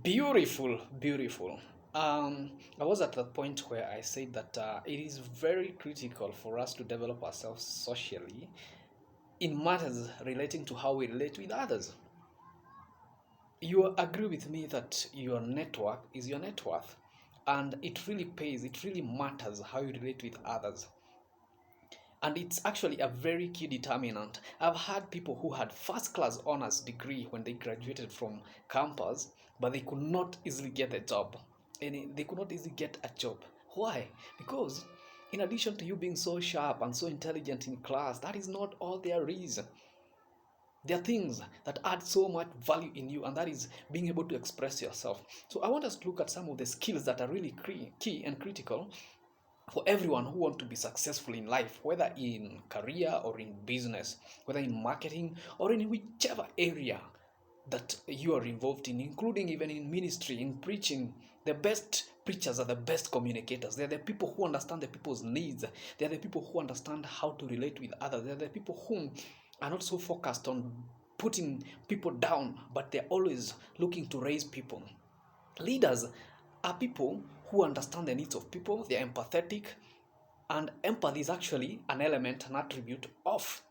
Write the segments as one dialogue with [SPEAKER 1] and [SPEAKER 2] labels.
[SPEAKER 1] Beautiful, beautiful. I was at the point where I said that it is very critical for us to develop ourselves socially in matters relating to how we relate with others. You agree with me that your network is your net worth, and it really pays, it really matters how you relate with others. And it's actually a very key determinant. I've had people who had first class honors degree when they graduated from campus, but they could not easily get a job. And they could not easily get a job. Why? Because in addition to you being so sharp and so intelligent in class, that is not all there is. There are things that add so much value in you, and that is being able to express yourself. So I want us to look at some of the skills that are really key and critical for everyone who want to be successful in life, whether in career or in business, whether in marketing or in whichever area that you are involved in, including even in ministry, in preaching. The best preachers are the best communicators. They're the people who understand the people's needs. They're the people who understand how to relate with others. They're the people who are not so focused on putting people down, but they're always looking to raise people. Leaders are people who understand the needs of people, they're empathetic, and empathy is actually an element, an attribute of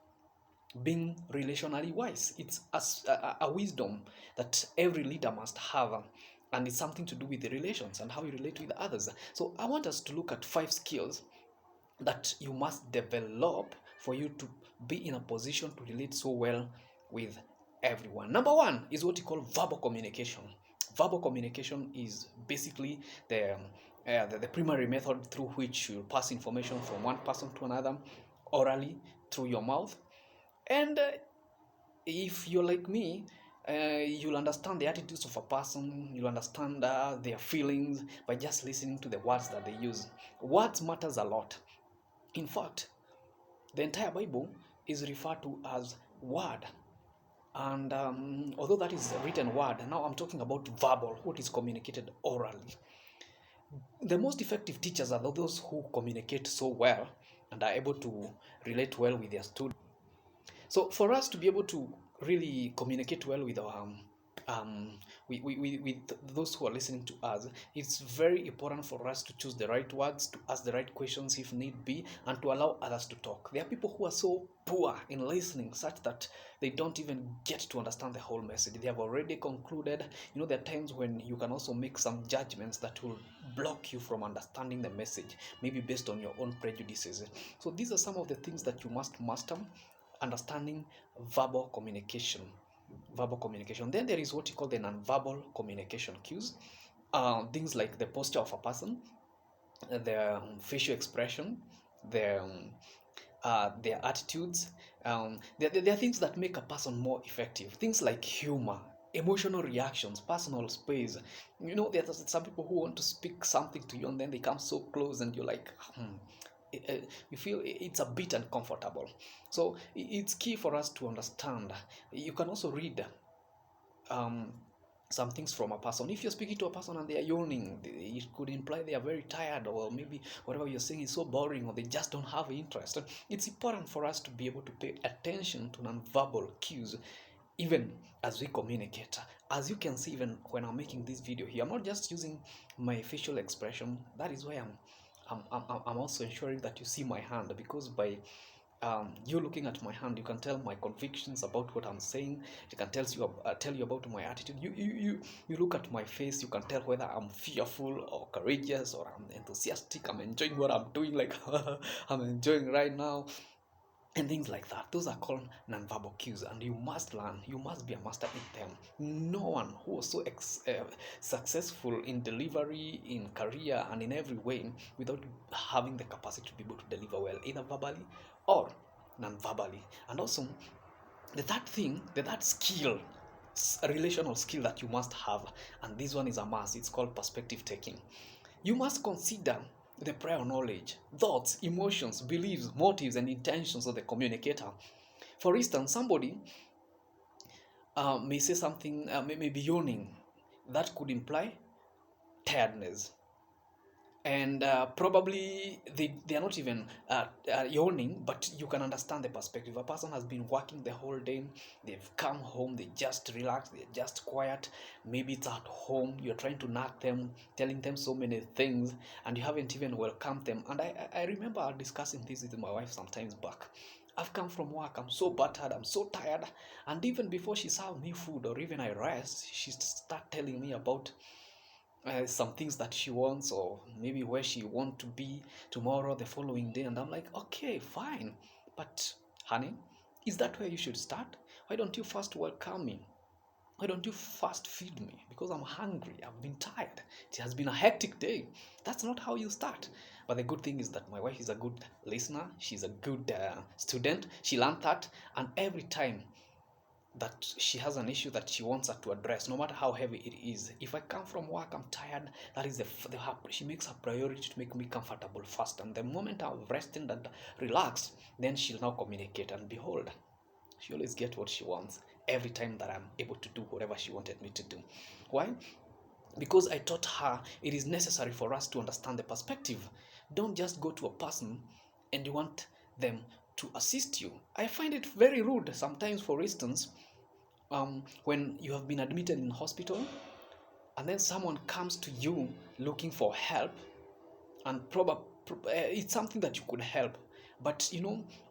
[SPEAKER 1] being relationally wise. It's a wisdom that every leader must have, and it's something to do with the relations and how you relate with others. So I want us to look at 5 skills that you must develop for you to be in a position to relate so well with everyone. Number one is what you call verbal communication. Verbal communication is basically the primary method through which you pass information from one person to another orally through your mouth. And if you're like me, you'll understand the attitudes of a person, you'll understand their feelings by just listening to the words that they use. Words matters a lot. In fact, the entire Bible is referred to as word. And although that is a written word, now I'm talking about verbal, what is communicated orally. The most effective teachers are those who communicate so well and are able to relate well with their students. So for us to be able to really communicate well with our with those who are listening to us, it's very important for us to choose the right words, to ask the right questions if need be, and to allow others to talk. There are people who are so poor in listening such that they don't even get to understand the whole message. They have already concluded. There are times when you can also make some judgments that will block you from understanding the message, maybe based on your own prejudices. So these are some of the things that you must master. Understanding verbal communication. Verbal communication. Then there is what you call the non-verbal communication cues. Things like the posture of a person, their facial expression, their attitudes. There are things that make a person more effective. Things like humor, emotional reactions, personal space. There's some people who want to speak something to you and then they come so close and you're like, you feel it's a bit uncomfortable. So it's key for us to understand. You can also read um, some things from a person. If you're speaking to a person and they are yawning, it could imply they are very tired, or maybe whatever you're saying is so boring, or they just don't have interest. It's important for us to be able to pay attention to non-verbal cues even as we communicate. As you can see, even when I'm making this video here, I'm not just using my facial expression. That is why I'm also ensuring that you see my hand, because by you looking at my hand, you can tell my convictions about what I'm saying. You can tell you about my attitude. You look at my face, you can tell whether I'm fearful or courageous or I'm enthusiastic. I'm enjoying what I'm doing, like I'm enjoying right now, and things like that. Those are called nonverbal cues, and you must learn. You must be a master in them. No one who was so successful in delivery, in career, and in every way without having the capacity to be able to deliver well, either verbally or non-verbally. And also, the third skill, a relational skill that you must have, and this one is a must. It's called perspective taking. You must consider the prior knowledge, thoughts, emotions, beliefs, motives, and intentions of the communicator. For instance, somebody may say something, may be yawning. That could imply tiredness. and probably they are not even yawning, but you can understand the perspective. A person has been working the whole day, they've come home, they just relax, they're just quiet. Maybe it's at home, you're trying to nag them, telling them so many things, and you haven't even welcomed them. And I remember discussing this with my wife sometimes back. I've come from work, I'm so battered, I'm so tired, and even before she served me food or even I rest, she start telling me about some things that she wants, or maybe where she want to be tomorrow, the following day. And I'm like, okay, fine, but honey, is that where you should start? Why don't you first welcome me? Why don't you first feed me? Because I'm hungry, I've been tired, it has been a hectic day. That's not how you start. But the good thing is that my wife is a good listener, she's a good student, she learned that. And every time that she has an issue that she wants her to address, no matter how heavy it is. If I come from work, I'm tired. That is she makes a priority to make me comfortable first. And the moment I'm resting and relaxed, then she'll now communicate. And behold, she always gets what she wants every time that I'm able to do whatever she wanted me to do. Why? Because I taught her it is necessary for us to understand the perspective. Don't just go to a person and you want them to assist you. I find it very rude sometimes, for instance, when you have been admitted in hospital and then someone comes to you looking for help, and probably it's something that you could help, but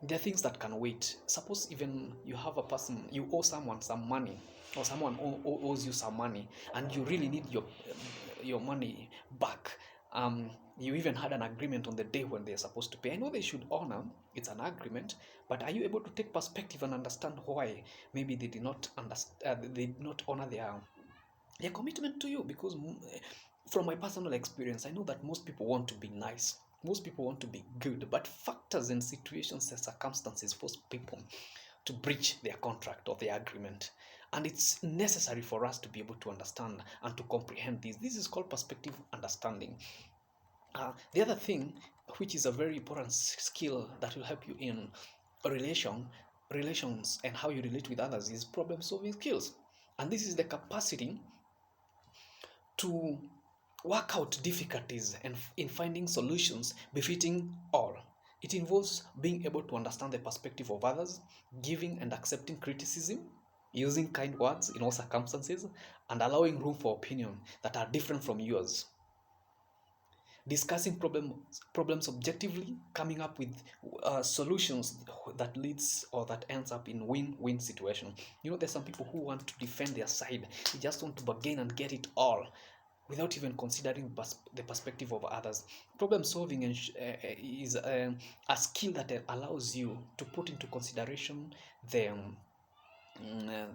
[SPEAKER 1] there are things that can wait. Suppose even you have a person, you owe someone some money, or someone owes you some money, and you really need your money back. You even had an agreement on the day when they're supposed to pay. I know they should honor, it's an agreement, but are you able to take perspective and understand why maybe they did not understand, they did not honor their commitment to you? Because from my personal experience, I know that most people want to be nice, most people want to be good, but factors and situations and circumstances force people to breach their contract or their agreement. And it's necessary for us to be able to understand and to comprehend this. This is called perspective understanding. The other thing, which is a very important skill that will help you in relations and how you relate with others, is problem solving skills. And this is the capacity to work out difficulties and in finding solutions befitting all. It involves being able to understand the perspective of others, giving and accepting criticism, using kind words in all circumstances, and allowing room for opinion that are different from yours. Discussing problems objectively, coming up with solutions that leads or that ends up in win-win situation. There's some people who want to defend their side. They just want to bargain and get it all without even considering the perspective of others. Problem solving is a skill that allows you to put into consideration the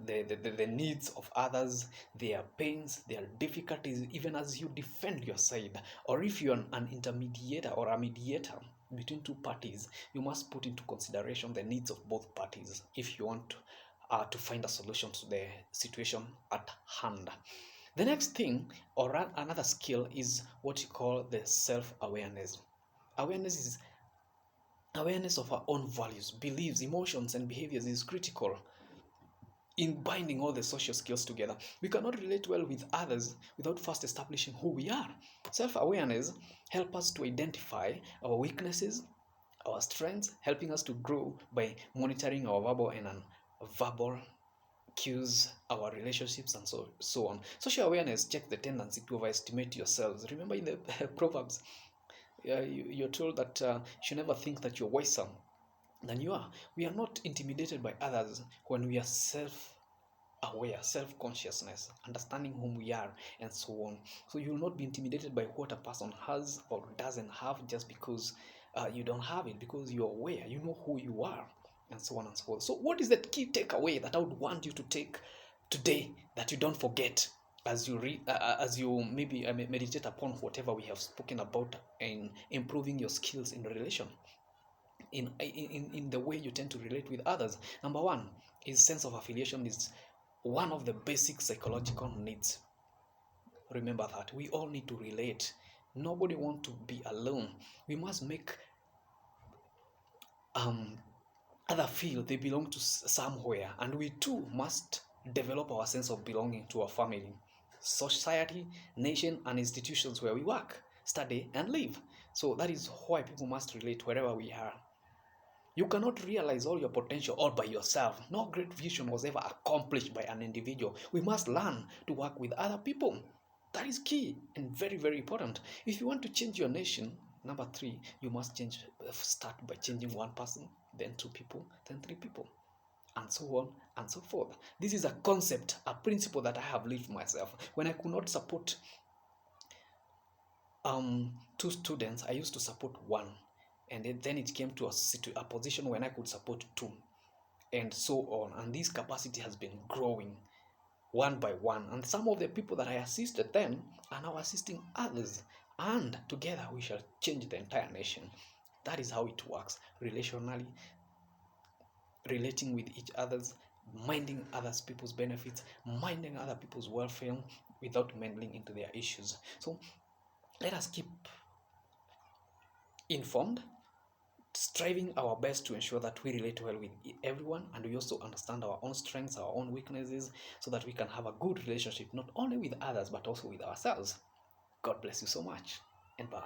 [SPEAKER 1] the needs of others, their pains, their difficulties, even as you defend your side. Or if you're an intermediator or a mediator between two parties, you must put into consideration the needs of both parties if you want to find a solution to the situation at hand. The next thing, or another skill, is what you call the self-awareness. Awareness is awareness of our own values, beliefs, emotions, and behaviors is critical in binding all the social skills together. We cannot relate well with others without first establishing who we are. Self-awareness helps us to identify our weaknesses, our strengths, helping us to grow by monitoring our verbal and non-verbal cues, our relationships, and so on. Social awareness checks the tendency to overestimate yourselves. Remember in the Proverbs, you're told that you should never think that you're wiser than you are. We are not intimidated by others when we are self-aware, self-consciousness, understanding whom we are, and so on. So you will not be intimidated by what a person has or doesn't have just because you don't have it, because you're aware, you know who you are, and so on and so forth. So what is the key takeaway that I would want you to take today that you don't forget as you read, as you maybe meditate upon whatever we have spoken about in improving your skills in relation, in the way you tend to relate with others? Number one is sense of affiliation is one of the basic psychological needs. Remember that we all need to relate. Nobody wants to be alone. We must make other feel they belong to somewhere, and we too must develop our sense of belonging to our family, society, nation, and institutions where we work. study, and live. So that is why people must relate wherever we are. You cannot realize all your potential all by yourself. No great vision was ever accomplished by an individual. We must learn to work with other people. That is key and very, very important. If you want to change your nation, number three, you must start by changing one person, then two people, then three people, and so on and so forth. This is a concept, a principle that I have lived myself. When I could not support two students, I used to support one, and then it came to a position when I could support two, and so on. And this capacity has been growing one by one. And some of the people that I assisted then are now assisting others, and together we shall change the entire nation. That is how it works relationally, relating with each other's, minding others people's benefits, minding other people's welfare without meddling into their issues. So let us keep informed, striving our best to ensure that we relate well with everyone, and we also understand our own strengths, our own weaknesses, so that we can have a good relationship not only with others but also with ourselves. God bless you so much, and bye.